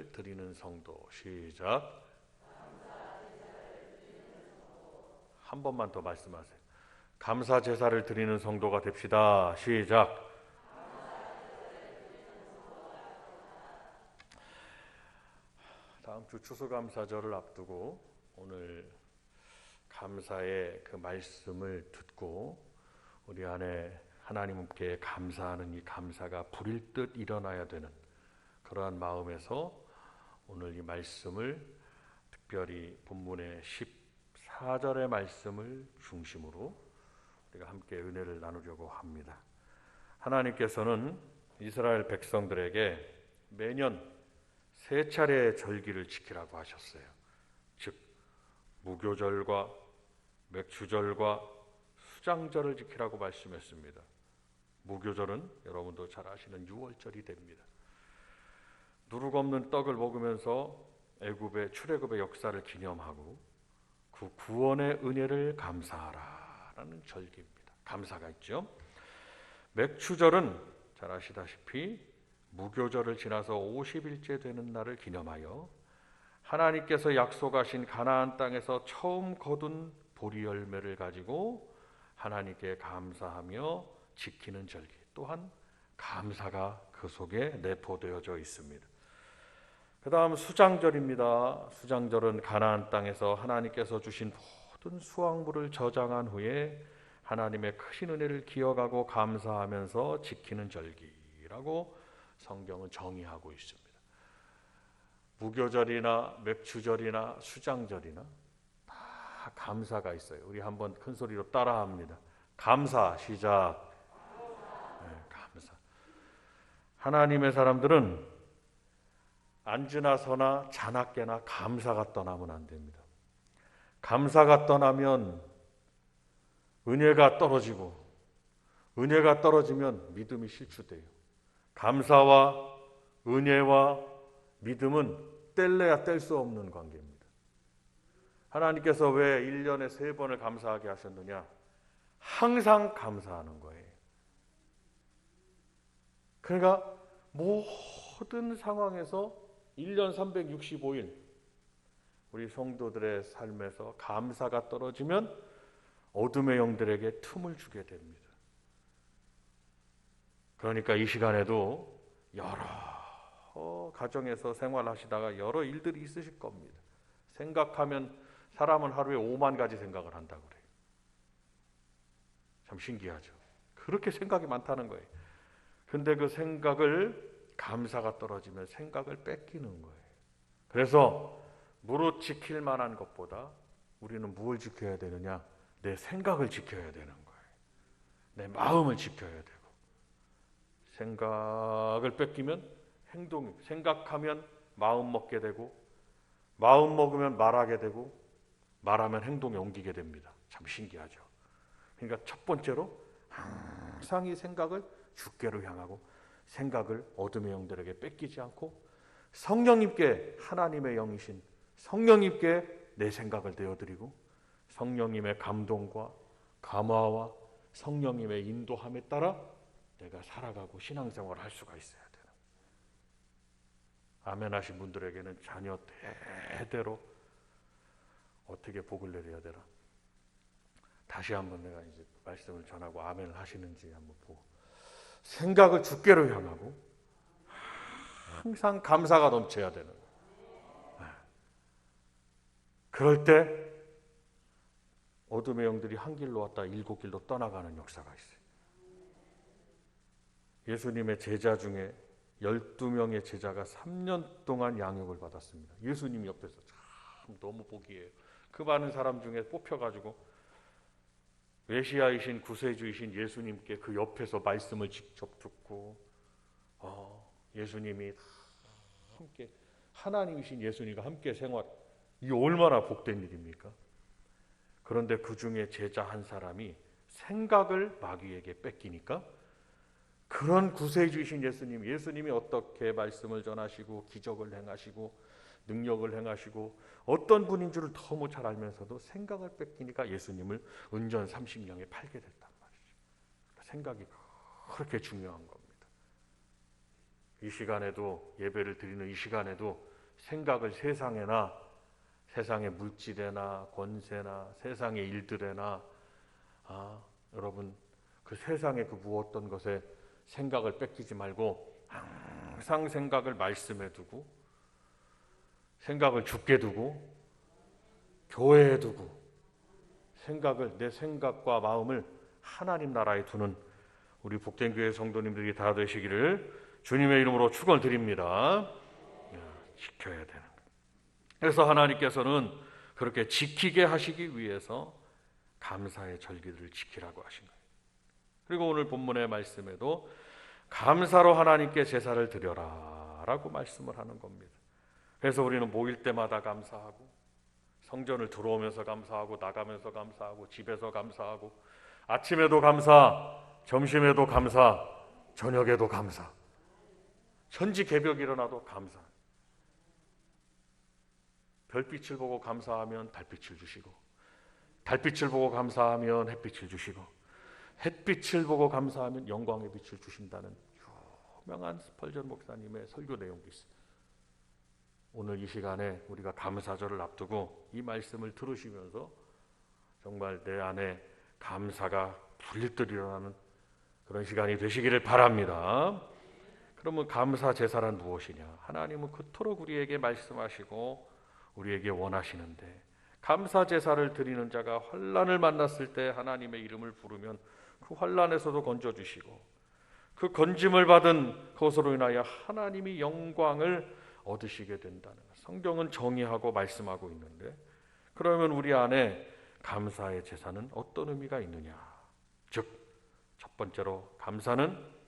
제사를 드리는 성도. 시작. 한 번만 더 말씀하세요. 감사 제사를 드리는 성도가 됩시다. 시작. 다음 주 추수감사절을 앞두고 오늘 감사의 그 말씀을 듣고 우리 안에 하나님께 감사하는 이 감사가 불일 듯 일어나야 되는 그러한 마음에서 오늘 이 말씀을 특별히 본문의 14절의 말씀을 중심으로 우리가 함께 은혜를 나누려고 합니다. 하나님께서는 이스라엘 백성들에게 매년 세 차례의 절기를 지키라고 하셨어요. 즉 무교절과 맥주절과 수장절을 지키라고 말씀했습니다. 무교절은 여러분도 잘 아시는 유월절이 됩니다. 누룩 없는 떡을 먹으면서 애굽의 출애굽의 역사를 기념하고 그 구원의 은혜를 감사하라라는 절기입니다. 감사가 있죠. 맥주절은 잘 아시다시피 무교절을 지나서 50일째 되는 날을 기념하여 하나님께서 약속하신 가나안 땅에서 처음 거둔 보리 열매를 가지고 하나님께 감사하며 지키는 절기, 또한 감사가 그 속에 내포되어져 있습니다. 그 다음 수장절입니다. 수장절은 가나안 땅에서 하나님께서 주신 모든 수확물을 저장한 후에 하나님의 크신 은혜를 기억하고 감사하면서 지키는 절기라고 성경은 정의하고 있습니다. 무교절이나 맥주절이나 수장절이나 다 감사가 있어요. 우리 한번 큰 소리로 따라합니다. 감사. 시작. 네, 감사. 하나님의 사람들은 앉으나 서나 자나깨나 감사가 떠나면 안 됩니다. 감사가 떠나면 은혜가 떨어지고 은혜가 떨어지면 믿음이 실추돼요. 감사와 은혜와 믿음은 뗄래야 뗄 수 없는 관계입니다. 하나님께서 왜 1년에 3번을 감사하게 하셨느냐? 항상 감사하는 거예요. 그러니까 모든 상황에서 1년 365일 우리 성도들의 삶에서 감사가 떨어지면 어둠의 영들에게 틈을 주게 됩니다. 그러니까 이 시간에도 여러 가정에서 생활하시다가 여러 일들이 있으실 겁니다. 생각하면 사람은 하루에 5만 가지 생각을 한다고 그래요. 참 신기하죠. 그렇게 생각이 많다는 거예요. 근데 그 생각을 감사가 떨어지면 생각을 뺏기는 거예요. 그래서 무릇 지킬 만한 것보다 우리는 무엇을 지켜야 되느냐? 내 생각을 지켜야 되는 거예요. 내 마음을 지켜야 되고, 생각을 뺏기면 행동, 생각하면 마음 먹게 되고, 마음 먹으면 말하게 되고, 말하면 행동에 옮기게 됩니다. 참 신기하죠. 그러니까 첫 번째로 항상 이 생각을 주께로 향하고 생각을 어둠의 영들에게 뺏기지 않고 성령님께, 하나님의 영이신 성령님께 내 생각을 내어드리고 성령님의 감동과 감화와 성령님의 인도함에 따라 내가 살아가고 신앙생활을 할 수가 있어야 돼요. 아멘 하신 분들에게는 자녀 대대로 어떻게 복을 내려야 되나? 다시 한번 내가 이제 말씀을 전하고 아멘을 하시는지 한번 보고, 생각을 주께로 향하고 항상 감사가 넘쳐야 되는 거예요. 그럴 때 어둠의 영들이 한 길로 왔다 7길로 떠나가는 역사가 있어요. 예수님의 제자 중에 12명의 제자가 3년 동안 양육을 받았습니다. 예수님 옆에서 참 너무 복이에요. 그 많은 사람 중에 뽑혀가지고 메시아이신 구세주이신 예수님께 그 옆에서 말씀을 직접 듣고 예수님이 함께, 하나님이신 예수님과 함께 생활, 이 얼마나 복된 일입니까? 그런데 그 중에 제자 한 사람이 생각을 마귀에게 뺏기니까 그런 구세주이신 예수님이 어떻게 말씀을 전하시고 기적을 행하시고 능력을 행하시고 어떤 분인 줄을 너무 잘 알면서도 생각을 뺏기니까 예수님을 은전 30냥에 팔게 됐단 말이죠. 생각이 그렇게 중요한 겁니다. 이 시간에도 예배를 드리는 이 시간에도 생각을 세상에나 세상의 물질에나 권세나 세상의 일들에나 여러분 그 세상의 그 무엇던 것에 생각을 뺏기지 말고 항상 생각을 말씀에 두고 생각을 주께 두고 교회에 두고 생각을 내 생각과 마음을 하나님 나라에 두는 우리 복된교회 성도님들이 다 되시기를 주님의 이름으로 축원드립니다. 지켜야 되는 거예요. 그래서 하나님께서는 그렇게 지키게 하시기 위해서 감사의 절기를 지키라고 하신 거예요. 그리고 오늘 본문의 말씀에도 감사로 하나님께 제사를 드려라 라고 말씀을 하는 겁니다. 그래서 우리는 모일 때마다 감사하고 성전을 들어오면서 감사하고 나가면서 감사하고 집에서 감사하고 아침에도 감사, 점심에도 감사, 저녁에도 감사, 천지개벽이 일어나도 감사. 별빛을 보고 감사하면 달빛을 주시고 달빛을 보고 감사하면 햇빛을 주시고 햇빛을 보고 감사하면 영광의 빛을 주신다는 유명한 스펄전 목사님의 설교 내용이 있습니다. 오늘 이 시간에 우리가 감사절을 앞두고 이 말씀을 들으시면서 정말 내 안에 감사가 불릴듯 일어나는 그런 시간이 되시기를 바랍니다. 그러면 감사 제사란 무엇이냐? 하나님은 그토록 우리에게 말씀하시고 우리에게 원하시는데 감사 제사를 드리는 자가 환난을 만났을 때 하나님의 이름을 부르면 그 환난에서도 건져주시고 그 건짐을 받은 그것으로 인하여 하나님이 영광을 얻으시게 된다는 것. 성경은 정의하고 말씀하고 있는데 그러면 우리 안에 감사의 제사는 어떤 의미가 있느냐? 즉 첫 번째로 감사는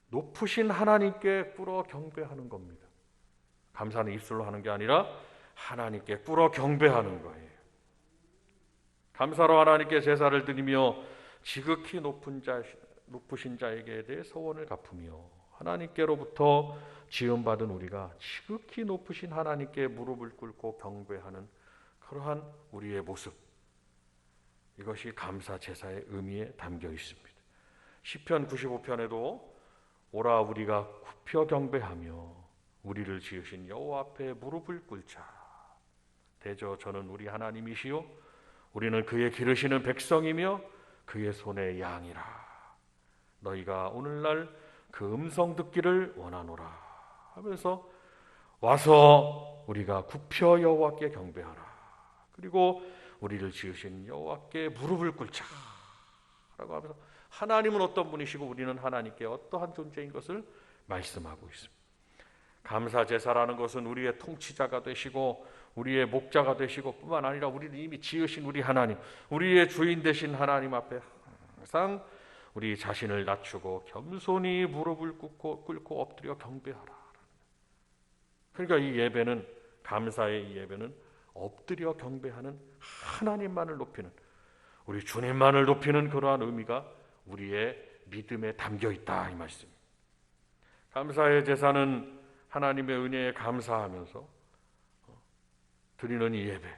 높으신 하나님께 꿇어 경배하는 겁니다. 감사는 입술로 하는 게 아니라 하나님께 꿇어 경배하는 거예요. 감사로 하나님께 제사를 드리며 지극히 높으신 자에게 대해 서원을 갚으며 하나님께로부터 지음받은 우리가 지극히 높으신 하나님께 무릎을 꿇고 경배하는 그러한 우리의 모습, 이것이 감사 제사의 의미에 담겨 있습니다. 시편 95편에도 오라 우리가 굽혀 경배하며 우리를 지으신 여호와 앞에 무릎을 꿇자. 대저 저는 우리 하나님이시요 우리는 그의 기르시는 백성이며 그의 손의 양이라. 너희가 오늘날 그 음성 듣기를 원하노라 하면서 와서 우리가 굽혀 여호와께 경배하라. 그리고 우리를 지으신 여호와께 무릎을 꿇자 라고 하면서 하나님은 어떤 분이시고 우리는 하나님께 어떠한 존재인 것을 말씀하고 있습니다. 감사 제사라는 것은 우리의 통치자가 되시고 우리의 목자가 되시고 뿐만 아니라 우리를 이미 지으신 우리 하나님, 우리의 주인 되신 하나님 앞에 항상 우리 자신을 낮추고 겸손히 무릎을 꿇고 엎드려 경배하라. 그러니까 이 예배는, 감사의 이 예배는 엎드려 경배하는 하나님만을 높이는, 우리 주님만을 높이는 그러한 의미가 우리의 믿음에 담겨 있다 이 말씀입니다. 감사의 제사는 하나님의 은혜에 감사하면서 드리는 이 예배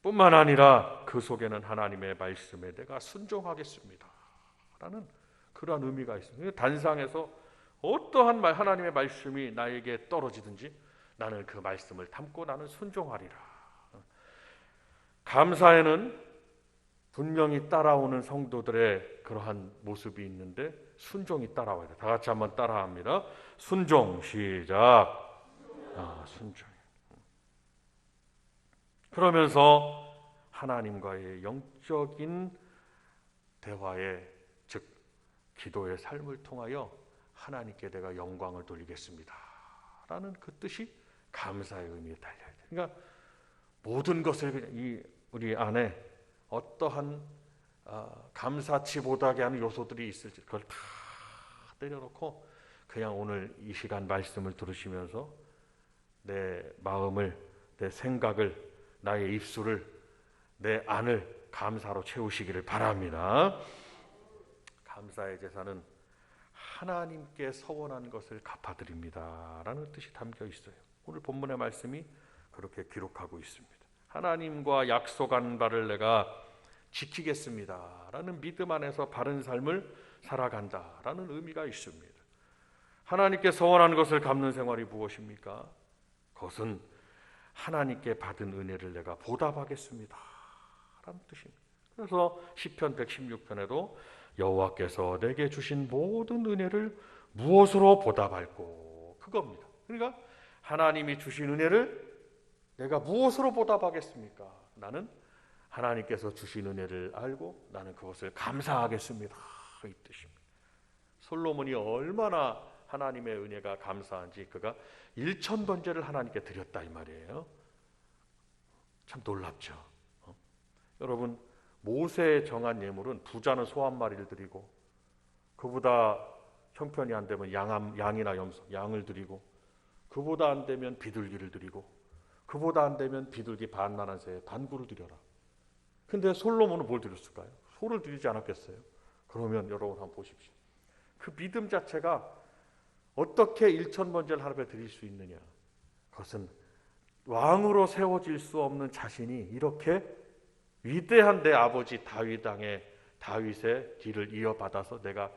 뿐만 아니라 그 속에는 하나님의 말씀에 내가 순종하겠습니다 라는 그러한 의미가 있습니다. 단상에서 어떠한 하나님의 말씀이 나에게 떨어지든지 나는 그 말씀을 담고 나는 순종하리라. 감사에는 분명히 따라오는 성도들의 그러한 모습이 있는데 순종이 따라와야 돼. 다 같이 한번 따라합니다. 순종 시작. 순종. 그러면서 하나님과의 영적인 대화에, 즉 기도의 삶을 통하여 하나님께 내가 영광을 돌리겠습니다 라는 그 뜻이 감사의 의미에 달려야 돼. 그러니까 모든 것을 우리 안에 어떠한 감사치 못하게 하는 요소들이 있을지 그걸 다 때려놓고 그냥 오늘 이 시간 말씀을 들으시면서 내 마음을, 내 생각을, 나의 입술을, 내 안을 감사로 채우시기를 바랍니다. 감사의 제사는 하나님께 서원한 것을 갚아드립니다 라는 뜻이 담겨 있어요. 오늘 본문의 말씀이 그렇게 기록하고 있습니다. 하나님과 약속한 바를 내가 지키겠습니다 라는 믿음 안에서 바른 삶을 살아간다 라는 의미가 있습니다. 하나님께 서원하는 것을 갚는 생활이 무엇입니까? 그것은 하나님께 받은 은혜를 내가 보답하겠습니다 라는 뜻입니다. 그래서 시편 116편에도 여호와께서 내게 주신 모든 은혜를 무엇으로 보답할꼬, 그겁니다. 그러니까 하나님이 주신 은혜를 내가 무엇으로 보답하겠습니까? 나는 하나님께서 주신 은혜를 알고 나는 그것을 감사하겠습니다, 이 뜻입니다. 솔로몬이 얼마나 하나님의 은혜가 감사한지 그가 1000번제를 하나님께 드렸다 이 말이에요. 참 놀랍죠. 여러분, 모세의 정한 예물은 부자는 소 한 마리를 드리고, 그보다 형편이 안 되면 양이나 양을 드리고, 그보다 안 되면 비둘기를 드리고, 그보다 안 되면 비둘기 반나한 새에 반구를 드려라. 근데 솔로몬은 뭘 드렸을까요? 소를 드리지 않았겠어요? 그러면 여러분 한번 보십시오. 그 믿음 자체가 어떻게 1000번제를 하나님께 드릴 수 있느냐? 그것은 왕으로 세워질 수 없는 자신이 이렇게 위대한 내 아버지 다윗의 길을 이어받아서 내가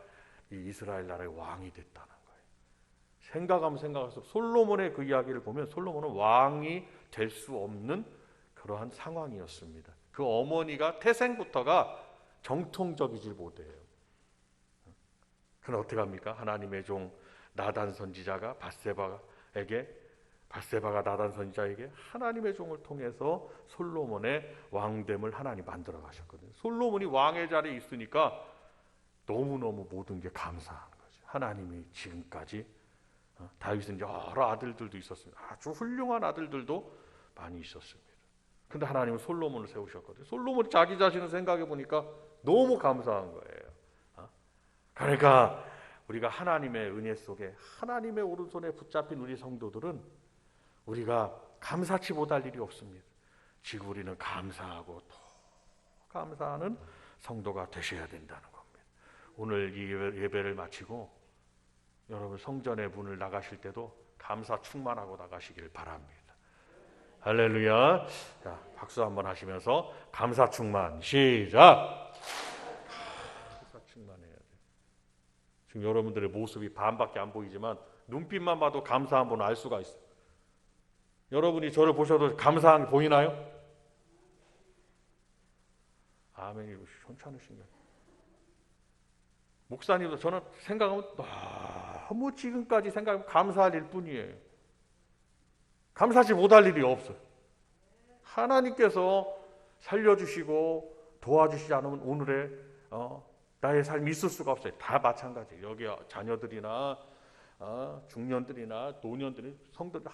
이 이스라엘 나라의 왕이 됐다는 거예요. 생각해서 솔로몬의 그 이야기를 보면 솔로몬은 왕이 될 수 없는 그러한 상황이었습니다. 그 어머니가 태생부터가 정통적이지 못해요. 그럼 어떻게 합니까? 하나님의 종 나단 선지자가 바세바가 나단 선지자에게 하나님의 종을 통해서 솔로몬의 왕됨을 하나님 만들어 가셨거든요. 솔로몬이 왕의 자리에 있으니까 너무너무 모든 게 감사한 거죠. 하나님이 지금까지, 다윗은 여러 아들들도 있었습니다. 아주 훌륭한 아들들도 많이 있었습니다. 근데 하나님은 솔로몬을 세우셨거든요. 솔로몬이 자기 자신을 생각해 보니까 너무 감사한 거예요. 그러니까 우리가 하나님의 은혜 속에 하나님의 오른손에 붙잡힌 우리 성도들은 우리가 감사치 못할 일이 없습니다. 지금 우리는 감사하고 또 감사하는 성도가 되셔야 된다는 겁니다. 오늘 이 예배를 마치고 여러분 성전의 문을 나가실 때도 감사 충만하고 나가시길 바랍니다. 할렐루야. 자, 박수 한번 하시면서 감사 충만 시작. 감사 충만해야 돼. 지금 여러분들의 모습이 반밖에 안 보이지만 눈빛만 봐도 감사한 분은 알 수가 있어요. 여러분이 저를 보셔도 감사한 게 보이나요? 아멘이 현찮으신 거예요. 목사님도 저는 생각하면 너무 지금까지 생각하면 감사할 일 뿐이에요. 감사하지 못할 일이 없어요. 하나님께서 살려주시고 도와주시지 않으면 오늘의 나의 삶이 있을 수가 없어요. 다 마찬가지예요. 여기 자녀들이나 중년들이나 노년들이 성도들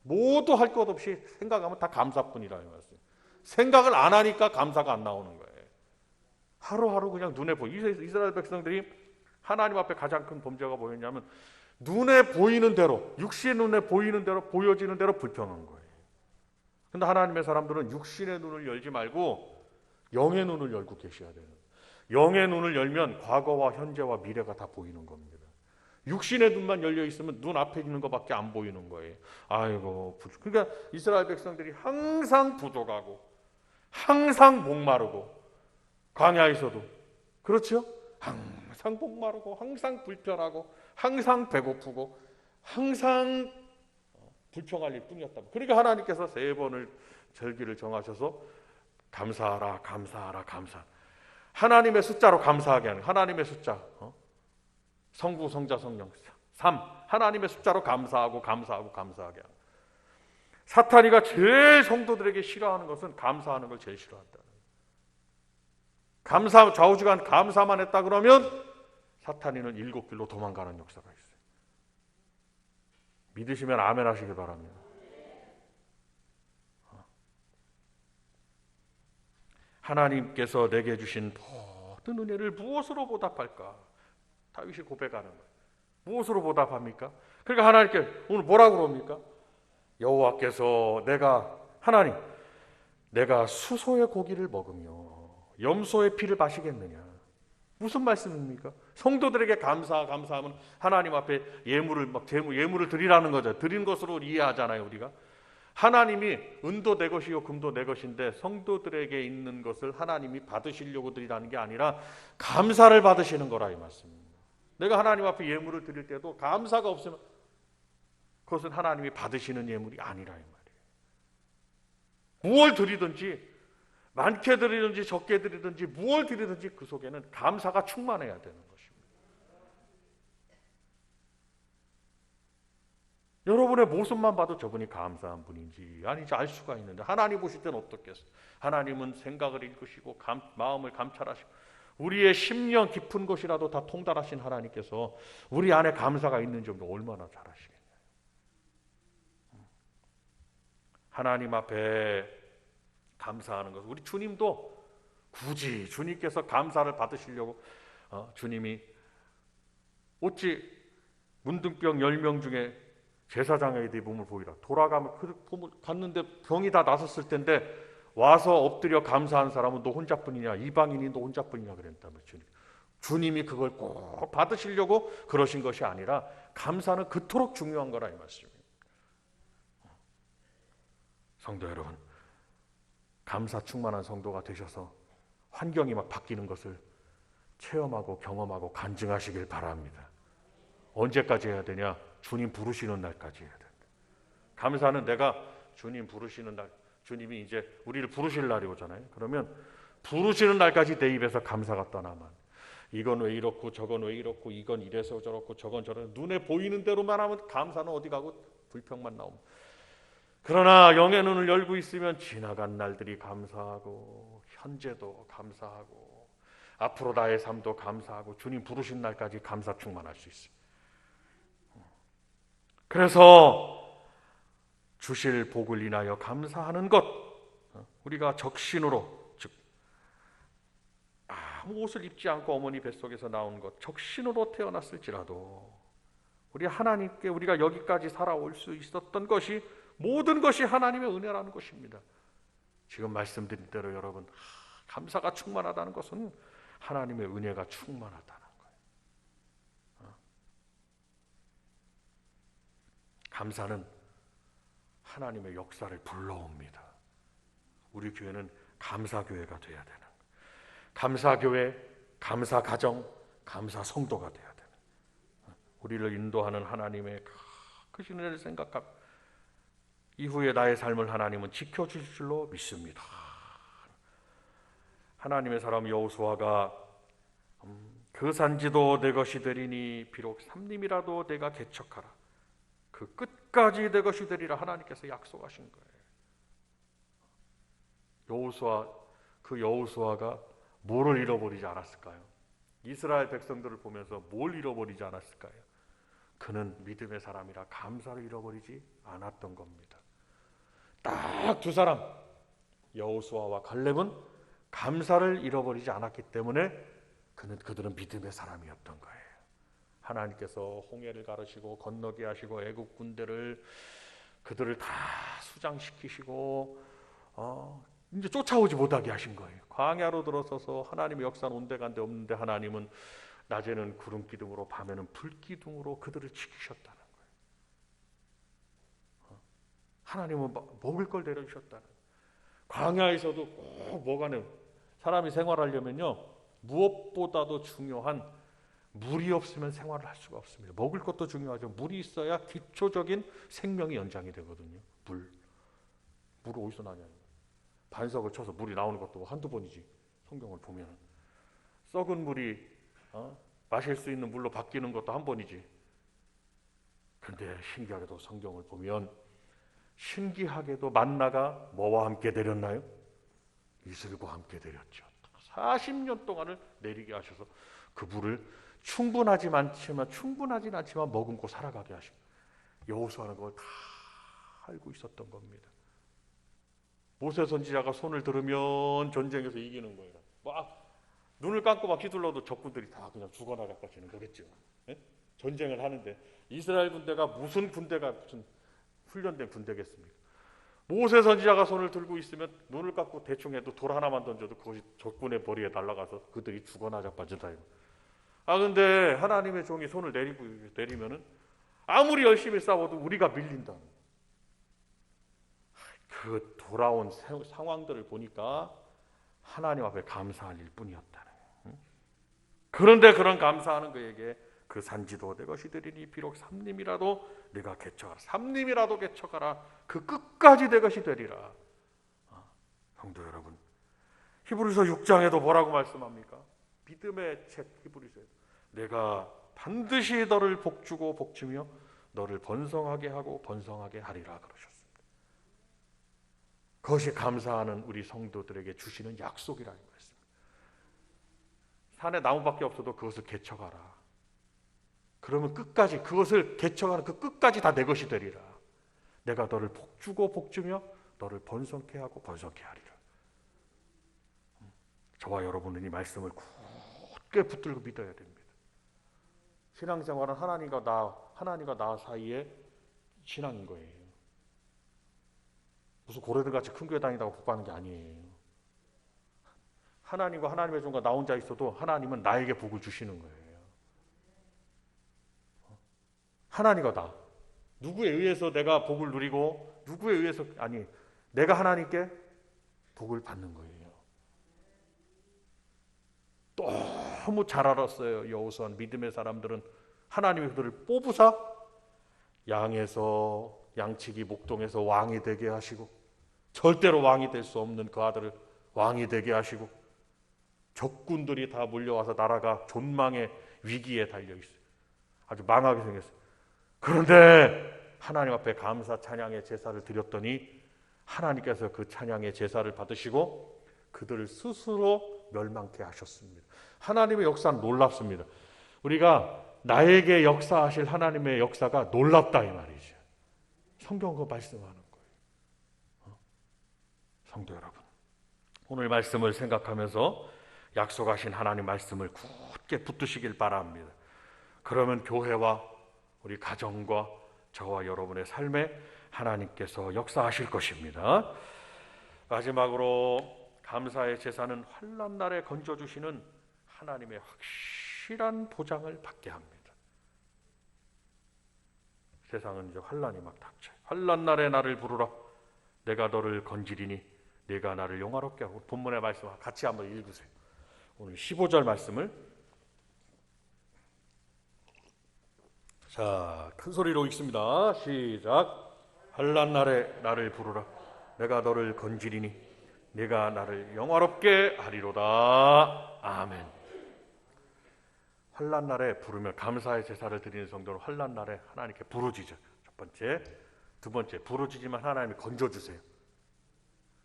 모두 할 것 없이 생각하면 다 감사뿐이라는 말씀. 생각을 안 하니까 감사가 안 나오는 거예요. 하루하루 그냥 눈에 이스라엘 백성들이 하나님 앞에 가장 큰 범죄가 뭐였냐면 눈에 보이는 대로, 육신의 눈에 보이는 대로, 보여지는 대로 불평한 거예요. 근데 하나님의 사람들은 육신의 눈을 열지 말고 영의 눈을 열고 계셔야 돼요. 영의 눈을 열면 과거와 현재와 미래가 다 보이는 겁니다. 육신의 눈만 열려 있으면 눈 앞에 있는 것밖에 안 보이는 거예요. 아이고, 그러니까 이스라엘 백성들이 항상 부족하고 항상 목마르고 광야에서도 그렇죠? 항상 목마르고 항상 불편하고 항상 배고프고 항상 불평할 일 뿐이었다. 그러니까 하나님께서 3번을 절기를 정하셔서 감사하라, 감사하라, 감사. 하나님의 숫자로 감사하게 하는 하나님의 숫자. 성부, 성자, 성령. 3. 하나님의 숫자로 감사하고 감사하고 감사하게 하는. 사탄이가 제일 성도들에게 싫어하는 것은 감사하는 걸 제일 싫어한다. 좌우지간 감사만 했다 그러면 사탄이는 7길로 도망가는 역사가 있어요. 믿으시면 아멘 하시길 바랍니다. 하나님께서 내게 주신 모든 은혜를 무엇으로 보답할까? 다윗이 고백하는 거예요. 무엇으로 보답합니까? 그러니까 하나님께 오늘 뭐라고 그럽니까? 여호와께서 내가 수소의 고기를 먹으며 염소의 피를 마시겠느냐? 무슨 말씀입니까? 성도들에게 감사하면 하나님 앞에 예물을 드리라는 거죠. 드린 것으로 이해하잖아요, 우리가. 하나님이 은도 내 것이요 금도 내 것인데 성도들에게 있는 것을 하나님이 받으시려고 드리라는 게 아니라 감사를 받으시는 거라 이 말씀입니다. 내가 하나님 앞에 예물을 드릴 때도 감사가 없으면 그것은 하나님이 받으시는 예물이 아니라 이 말이에요. 무엇 드리든지 많게 드리든지 적게 드리든지 무엇 드리든지 그 속에는 감사가 충만해야 되는 것입니다. 여러분의 모습만 봐도 저분이 감사한 분인지 아닌지 알 수가 있는데 하나님 보실 때는 어떻겠어요? 하나님은 생각을 읽으시고 마음을 감찰하시고 우리의 심령 깊은 곳이라도 다 통달하신 하나님께서 우리 안에 감사가 있는지 얼마나 잘 아시겠어요. 하나님 앞에 감사하는 것. 우리 주님도 굳이 주님께서 감사를 받으시려고 주님이 어찌 문둥병 10명 중에 제사장에게 네 몸을 보이라. 돌아가면 그 몸을 갔는데 병이 다 나섰을 텐데 와서 엎드려 감사한 사람은 너 혼자뿐이냐, 이방인이 너 혼자뿐이냐 그랬다며 주님이 그걸 꼭 받으시려고 그러신 것이 아니라 감사는 그토록 중요한 거라 이 말씀입니다. 성도 여러분, 감사 충만한 성도가 되셔서 환경이 막 바뀌는 것을 체험하고 경험하고 간증하시길 바랍니다. 언제까지 해야 되냐? 주님 부르시는 날까지 해야 된다. 감사는 내가 주님 부르시는 날, 주님이 이제 우리를 부르실 날이 오잖아요. 그러면 부르시는 날까지 내 입에서 감사가 떠나면 이건 왜 이렇고 저건 왜 이렇고 이건 이래서 저렇고 저건 저렇고 눈에 보이는 대로만 하면 감사는 어디 가고 불평만 나옵니다. 그러나 영의 눈을 열고 있으면 지나간 날들이 감사하고 현재도 감사하고 앞으로 나의 삶도 감사하고 주님 부르신 날까지 감사 충만할 수 있어요. 그래서 주실 복을 인하여 감사하는 것, 우리가 적신으로, 즉 아무 옷을 입지 않고 어머니 뱃속에서 나온 것, 적신으로 태어났을지라도 우리 하나님께 우리가 여기까지 살아올 수 있었던 것이 모든 것이 하나님의 은혜라는 것입니다. 지금 말씀드린 대로 여러분, 감사가 충만하다는 것은 하나님의 은혜가 충만하다는 거예요. 감사는 하나님의 역사를 불러옵니다. 우리 교회는 감사교회가 되어야 되는 거예요. 감사교회, 감사가정, 감사성도가 되어야 되는 거예요. 우리를 인도하는 하나님의 크신 은혜를 생각하고 이후에 나의 삶을 하나님은 지켜주실 줄로 믿습니다. 하나님의 사람 여호수아가 그 산지도 내 것이 되리니 비록 삼림이라도 내가 개척하라. 그 끝까지 내 것이 되리라 하나님께서 약속하신 거예요. 그 여호수아가 뭐를 잃어버리지 않았을까요? 이스라엘 백성들을 보면서 뭘 잃어버리지 않았을까요? 그는 믿음의 사람이라 감사를 잃어버리지 않았던 겁니다. 딱 두 사람, 여호수아와 갈렙은 감사를 잃어버리지 않았기 때문에 그들은 믿음의 사람이었던 거예요. 하나님께서 홍해를 가르시고 건너게 하시고 애국 군대를 그들을 다 수장시키시고 이제 쫓아오지 못하게 하신 거예요. 광야로 들어서서 하나님의 역사는 온데간데 없는데 하나님은 낮에는 구름 기둥으로 밤에는 불 기둥으로 그들을 지키셨다는 거예요. 하나님은 먹을 걸 내려주셨다는 거예요. 광야에서도 꼭 뭐가는 사람이 생활하려면요 무엇보다도 중요한 물이 없으면 생활을 할 수가 없습니다. 먹을 것도 중요하죠. 물이 있어야 기초적인 생명이 연장이 되거든요. 물 어디서 나냐? 반석을 쳐서 물이 나오는 것도 한두 번이지. 성경을 보면 썩은 물이 마실 수 있는 물로 바뀌는 것도 한 번이지. 그런데 신기하게도 성경을 보면 신기하게도 만나가 뭐와 함께 내렸나요? 이슬과 함께 내렸죠. 40년 동안을 내리게 하셔서 그 물을 충분하진 않지만 머금고 살아가게 하시고 여호수아는 그걸 다 알고 있었던 겁니다. 모세 선지자가 손을 들으면 전쟁에서 이기는 거예요. 막 눈을 감고 막 휘둘러도 적군들이 다 그냥 죽어나갈 것이는 거겠죠. 예? 전쟁을 하는데 이스라엘 군대가 무슨 훈련된 군대겠습니까? 모세 선지자가 손을 들고 있으면 눈을 감고 대충 해도 돌 하나만 던져도 그것이 적군의 머리에 날아가서 그들이 죽어나 자빠진다. 근데 하나님의 종이 손을 내리면은 아무리 열심히 싸워도 우리가 밀린다. 그 돌아온 상황들을 보니까 하나님 앞에 감사할 일뿐이었다는 거예요. 그런데 그런 감사하는 그에게 그 산지도 내 것이 되리니 비록 삼림이라도 네가 개척하라. 삼림이라도 개척하라. 그 끝까지 내 것이 되리라. 성도 여러분, 히브리서 6장에도 뭐라고 말씀합니까? 믿음의 책 히브리서에 내가 반드시 너를 복주고 복주며 너를 번성하게 하고 번성하게 하리라 그러셨습니다. 그것이 감사하는 우리 성도들에게 주시는 약속이라는 것입니다. 산에 나무밖에 없어도 그것을 개척하라. 그러면 끝까지 그것을 개척하는 그 끝까지 다 내 것이 되리라. 내가 너를 복주고 복주며 너를 번성케 하고 번성케 하리라. 저와 여러분은 이 말씀을 굳게 붙들고 믿어야 됩니다. 신앙생활은 하나님과 나 사이의 신앙인 거예요. 무슨 고래들같이 큰 교회 다닌다고 복 받는 게 아니에요. 하나님과 하나님의 종과 나 혼자 있어도 하나님은 나에게 복을 주시는 거예요. 하나님과 나. 누구에 의해서 내가 복을 누리고 누구에 의해서 내가 하나님께 복을 받는 거예요. 너무 잘 알았어요. 여호수아는 믿음의 사람들은 하나님이 그들을 뽑으사 양에서 양치기 목동에서 왕이 되게 하시고 절대로 왕이 될 수 없는 그 아들을 왕이 되게 하시고 적군들이 다 몰려와서 나라가 존망의 위기에 달려있어요. 아주 망하게 생겼어요. 그런데 하나님 앞에 감사 찬양의 제사를 드렸더니 하나님께서 그 찬양의 제사를 받으시고 그들을 스스로 멸망케 하셨습니다. 하나님의 역사는 놀랍습니다. 우리가 나에게 역사하실 하나님의 역사가 놀랍다 이 말이죠. 성경은 그 말씀하는 거예요. 성도 여러분, 오늘 말씀을 생각하면서 약속하신 하나님 말씀을 굳게 붙드시길 바랍니다. 그러면 교회와 우리 가정과 저와 여러분의 삶에 하나님께서 역사하실 것입니다. 마지막으로 감사의 제사는 환난 날에 건져주시는 하나님의 확실한 보장을 받게 합니다. 세상은 이제 환난이 막 닥쳐요. 환난 날에 나를 부르라. 내가 너를 건지리니 내가 나를 영화롭게 하고. 본문의 말씀 같이 한번 읽으세요. 오늘 15절 말씀을 자, 큰 소리로 읽습니다. 시작. 환난 날에 나를 부르라. 내가 너를 건지리니 내가 나를 영화롭게 하리로다. 아멘. 환난 날에 부르면 감사의 제사를 드리는 성도는 환난 날에 하나님께 부르짖어요. 첫 번째, 두 번째, 부르짖으면 하나님이 건져주세요.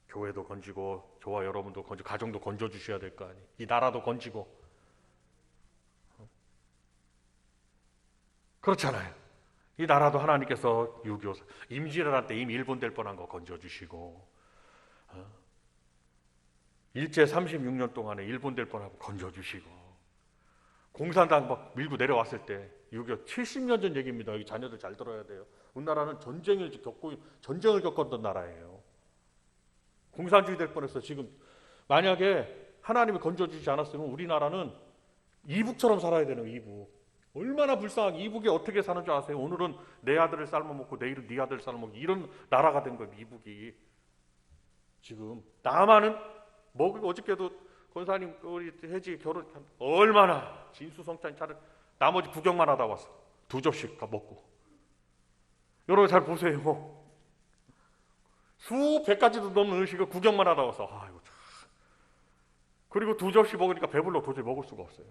교회도 건지고 저와 여러분도 건지고 가정도 건져주셔야 될 거 아니에요. 이 나라도 건지고 그렇잖아요. 이 나라도 하나님께서 6.25 임진왜란 때 이미 일본 될 뻔한 거 건져주시고 일제 36년 동안에 일본 될 뻔하고 건져주시고 공산당 막 밀고 내려왔을 때 6.25 70년 전 얘기입니다. 여기 자녀들 잘 들어야 돼요. 우리나라는 전쟁을 겪었던 나라예요. 공산주의 될 뻔했어. 지금 만약에 하나님이 건져주지 않았으면 우리나라는 이북처럼 살아야 되는 거예요. 이북. 얼마나 불쌍하게 이북이 어떻게 사는 줄 아세요? 오늘은 내 아들을 삶아먹고 내일은 네 아들을 삶아먹고 이런 나라가 된 거예요. 이북이. 지금 남한은 어저께도 권사님 우리 해지 결혼 얼마나 진수성찬 차를 나머지 구경만 하다 왔어. 2접시 먹고. 여러분 잘 보세요. 수백 가지도 넘는 음식을 구경만 하다 와서 아이고 참. 그리고 2접시 먹으니까 배불러 도저히 먹을 수가 없어요.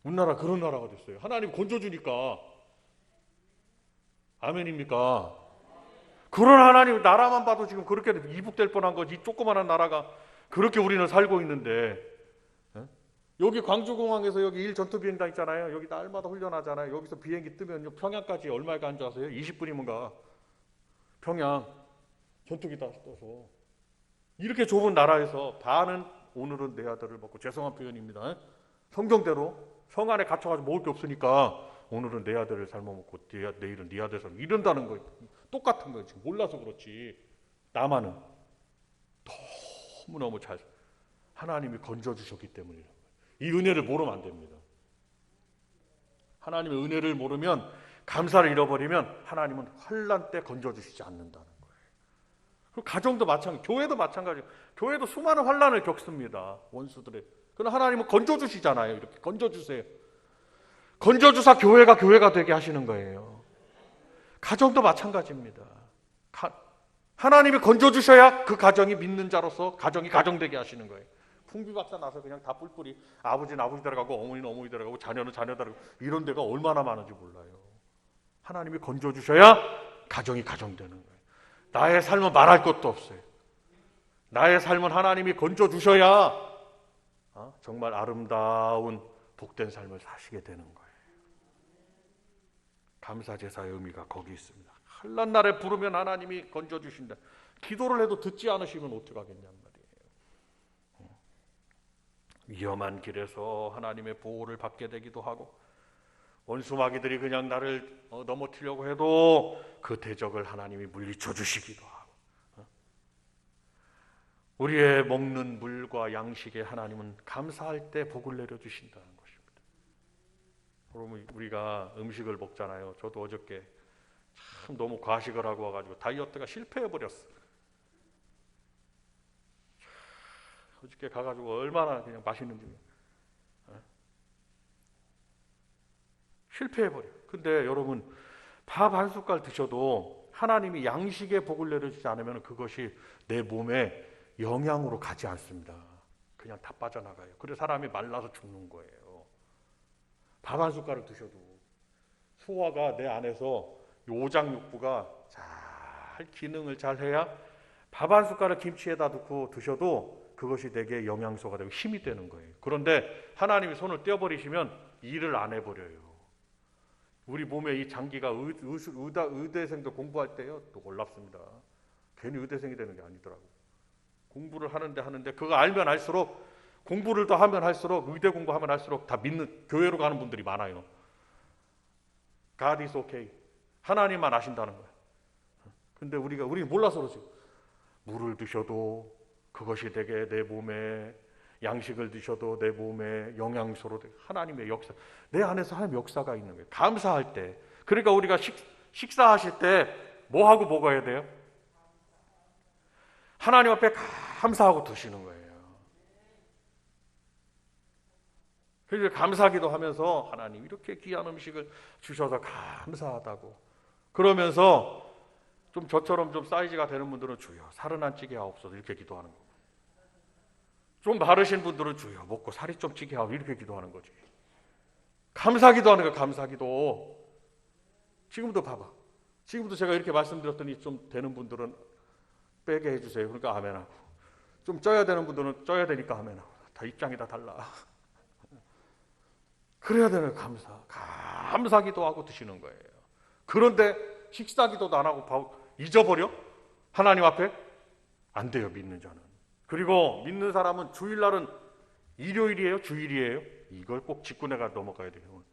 우리나라 그런 나라가 됐어요. 하나님 건져주니까. 아멘입니까? 그런 하나님 나라만 봐도 지금 그렇게 이북될 뻔한 거지. 이 조그마한 나라가 그렇게 우리는 살고 있는데 여기 광주공항에서 여기 1전투비행단 있잖아요. 여기 날마다 훈련하잖아요. 여기서 비행기 뜨면 평양까지 얼마에 가는 줄 아세요? 20분이면 가. 평양 전투기 다 떠서 이렇게 좁은 나라에서 반은 오늘은 내 아들을 먹고 죄송한 표현입니다. 성경대로 성 안에 갇혀가지고 먹을 게 없으니까 오늘은 내 아들을 삶아먹고 내일은 네 아들 삶아 이런다는 거예요. 똑같은 거예요. 지금 몰라서 그렇지. 나만은 너무너무 잘 하나님이 건져주셨기 때문이라는 거예요. 이 은혜를 모르면 안 됩니다. 하나님의 은혜를 모르면 감사를 잃어버리면 하나님은 환난 때 건져주시지 않는다는 거예요. 그리고 가정도 마찬가지, 교회도 마찬가지예요. 교회도 수많은 환난을 겪습니다. 원수들의. 그러나 하나님은 건져주시잖아요. 이렇게 건져주세요. 건져주사 교회가 되게 하시는 거예요. 가정도 마찬가지입니다. 하나님이 건져주셔야 그 가정이 믿는 자로서 가정이 가정되게 하시는 거예요. 풍비박산 나서 그냥 다 뿔뿔이 아버지는 아버지 들어가고 어머니는 어머니 들어가고 자녀는 자녀 들어가고 이런 데가 얼마나 많은지 몰라요. 하나님이 건져주셔야 가정이 가정되는 거예요. 나의 삶은 말할 것도 없어요. 나의 삶은 하나님이 건져주셔야 정말 아름다운 복된 삶을 사시게 되는 거예요. 감사제사의 의미가 거기 있습니다. 환난 날에 부르면 하나님이 건져주신다. 기도를 해도 듣지 않으시면 어떡하겠냔 말이에요. 위험한 길에서 하나님의 보호를 받게 되기도 하고 원수 마귀들이 그냥 나를 넘어뜨리려고 해도 그 대적을 하나님이 물리쳐 주시기도 하고 우리의 먹는 물과 양식에 하나님은 감사할 때 복을 내려주신다는 것입니다. 그러면 우리가 음식을 먹잖아요. 저도 어저께 참 너무 과식을 하고 와가지고 다이어트가 실패해버렸어. 어저께 가가지고 얼마나 그냥 맛있는지 실패해버려. 근데 여러분 밥 한 숟갈 드셔도 하나님이 양식에 복을 내려주지 않으면 그것이 내 몸에 영양으로 가지 않습니다. 그냥 다 빠져나가요. 그래서 사람이 말라서 죽는 거예요. 밥 한 숟갈을 드셔도 소화가 내 안에서 오장육부가 잘 기능을 잘 해야 밥 한 숟갈을 김치에다 넣고 드셔도 그것이 내게 영양소가 되고 힘이 되는 거예요. 그런데 하나님이 손을 떼어버리시면 일을 안 해버려요. 우리 몸에 이 장기가 의대생도 공부할 때요 또 놀랍습니다. 괜히 의대생이 되는 게 아니더라고요. 공부를 하는데 그거 알면 알수록 공부를 더 하면 할수록 의대 공부하면 할수록 다 믿는 교회로 가는 분들이 많아요. God is okay. 하나님만 아신다는 거예요. 근데 우리 몰라서 그러지. 물을 드셔도 그것이 되게 내 몸에 양식을 드셔도 내 몸에 영양소로 되게 하나님의 역사 내 안에서 하나님의 역사가 있는 거예요. 감사할 때. 그러니까 우리가 식사하실 때 뭐 하고 먹어야 돼요? 하나님 앞에 감사하고 드시는 거예요. 그래서 감사기도 하면서 하나님 이렇게 귀한 음식을 주셔서 감사하다고 그러면서 좀 저처럼 좀 사이즈가 되는 분들은 주여 살은 안 찌게 하옵소서 이렇게 기도하는 거고 좀 마르신 분들은 주여 먹고 살이 좀 찌게 하옵소서 이렇게 기도하는 거지. 감사기도 하는 거야. 감사기도. 지금도 봐봐. 지금도 제가 이렇게 말씀드렸더니 좀 되는 분들은 빼게 해주세요. 그러니까 아멘하고 좀 쪄야 되는 분들은 쪄야 되니까 아멘하고 다 입장이 다 달라. 그래야 되는 감사기도 하고 드시는 거예요. 그런데 식사기도도 안 하고 잊어버려? 하나님 앞에? 안 돼요. 믿는 자는. 그리고 믿는 사람은 주일날은 일요일이에요? 주일이에요? 이걸 꼭 짚고 내가 넘어가야 돼요.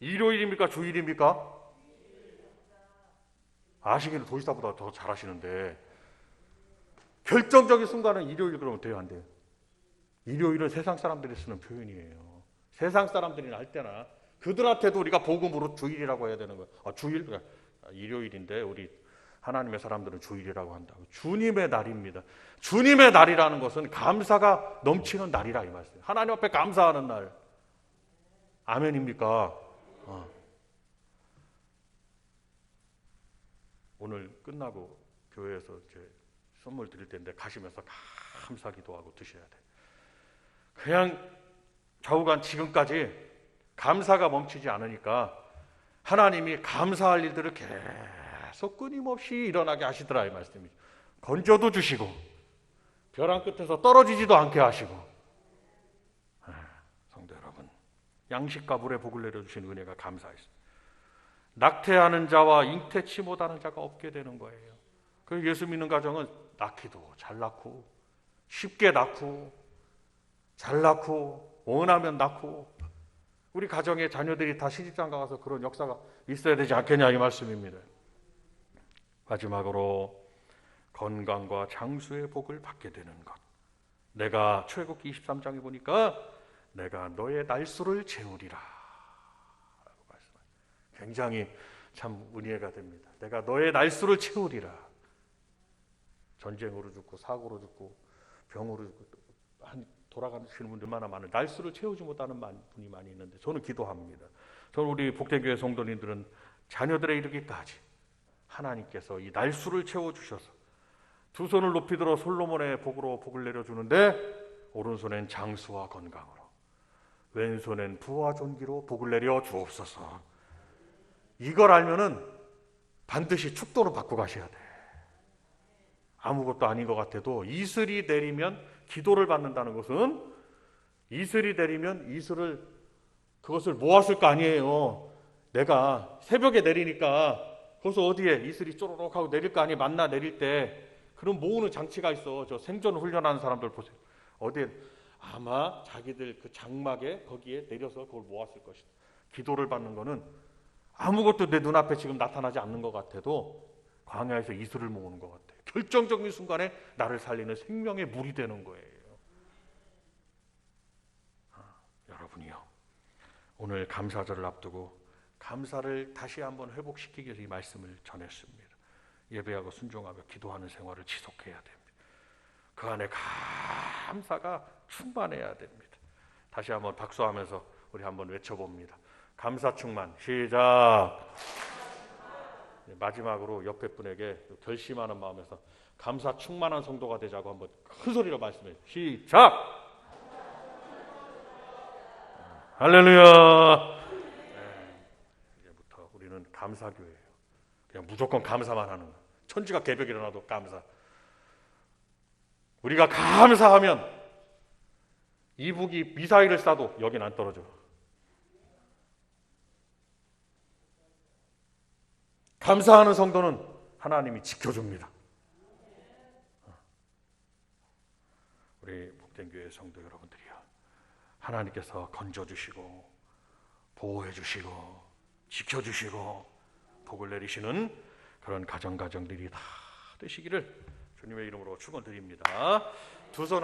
일요일입니까? 주일입니까? 아시기는 도시사보다 더 잘하시는데 결정적인 순간은 일요일 그러면 돼요? 안 돼요? 일요일은 세상 사람들이 쓰는 표현이에요. 세상 사람들이 할 때나 그들한테도 우리가 복음으로 주일이라고 해야 되는 거예요. 주일? 일요일인데 우리 하나님의 사람들은 주일이라고 한다고. 주님의 날입니다. 주님의 날이라는 것은 감사가 넘치는 날이라 이 말씀이에요. 하나님 앞에 감사하는 날. 아멘입니까? 오늘 끝나고 교회에서 이제 선물 드릴 텐데 가시면서 감사기도 하고 드셔야 돼. 그냥 좌우간 지금까지 감사가 멈추지 않으니까 하나님이 감사할 일들을 계속 끊임없이 일어나게 하시더라 이 말씀이죠. 건져도 주시고 벼랑 끝에서 떨어지지도 않게 하시고 성도 여러분 양식과 물의 복을 내려주신 은혜가 감사했습니다. 낙태하는 자와 잉태치 못하는 자가 없게 되는 거예요. 그래서 예수 믿는 가정은 낳기도 잘 낳고 쉽게 낳고 잘 낳고 원하면 낳고 우리 가정의 자녀들이 다 시집장가 가서 그런 역사가 있어야 되지 않겠냐 이 말씀입니다. 마지막으로 건강과 장수의 복을 받게 되는 것. 내가 출애굽기 23장에 보니까 내가 너의 날수를 채우리라 라고 말씀합니다. 굉장히 참 은혜가 됩니다. 내가 너의 날수를 채우리라. 전쟁으로 죽고 사고로 죽고 병으로 죽고 돌아가시는 분들 얼마나 많은 날수를 채우지 못하는 분이 많이 있는데 저는 기도합니다. 저는 우리 복된교회 성도님들은 자녀들에 이르기까지 하나님께서 이 날수를 채워주셔서 두 손을 높이 들어 솔로몬의 복으로 복을 내려주는데 오른손엔 장수와 건강으로 왼손엔 부와 존귀로 복을 내려 주옵소서. 이걸 알면은 반드시 축도로 받고 가셔야 돼. 아무것도 아닌 것 같아도 이슬이 내리면 기도를 받는다는 것은 이슬이 내리면 그것을 모았을 거 아니에요. 내가 새벽에 내리니까 거기서 어디에 이슬이 쪼르륵 하고 내릴 거 아니에요. 만나 내릴 때 그런 모으는 장치가 있어. 저 생존 훈련하는 사람들 보세요. 어디에 아마 자기들 그 장막에 거기에 내려서 그걸 모았을 것이다. 기도를 받는 거는 아무것도 내 눈앞에 지금 나타나지 않는 것 같아도 광야에서 이슬을 모으는 것 같아요. 결정적인 순간에 나를 살리는 생명의 물이 되는 거예요. 여러분이요, 오늘 감사절을 앞두고 감사를 다시 한번 회복시키기 위해서 이 말씀을 전했습니다. 예배하고 순종하며 기도하는 생활을 지속해야 됩니다. 그 안에 감사가 충만해야 됩니다. 다시 한번 박수하면서 우리 한번 외쳐봅니다. 감사 충만. 시작. 마지막으로 옆에 분에게 결심하는 마음에서 감사 충만한 성도가 되자고 한번 큰 소리로 말씀해요. 시작. 할렐루야. 이제부터 우리는 감사교회예요. 그냥 무조건 감사만 하는 거예요. 천지가 개벽이 일어나도 감사. 우리가 감사하면 이북이 미사일을 쏴도 여긴 안 떨어져. 감사하는 성도는 하나님이 지켜줍니다. 우리 복된교회 성도 여러분들이요, 하나님께서 건져주시고 보호해주시고 지켜주시고 복을 내리시는 그런 가정들이 다 되시기를 주님의 이름으로 축원드립니다. 두 손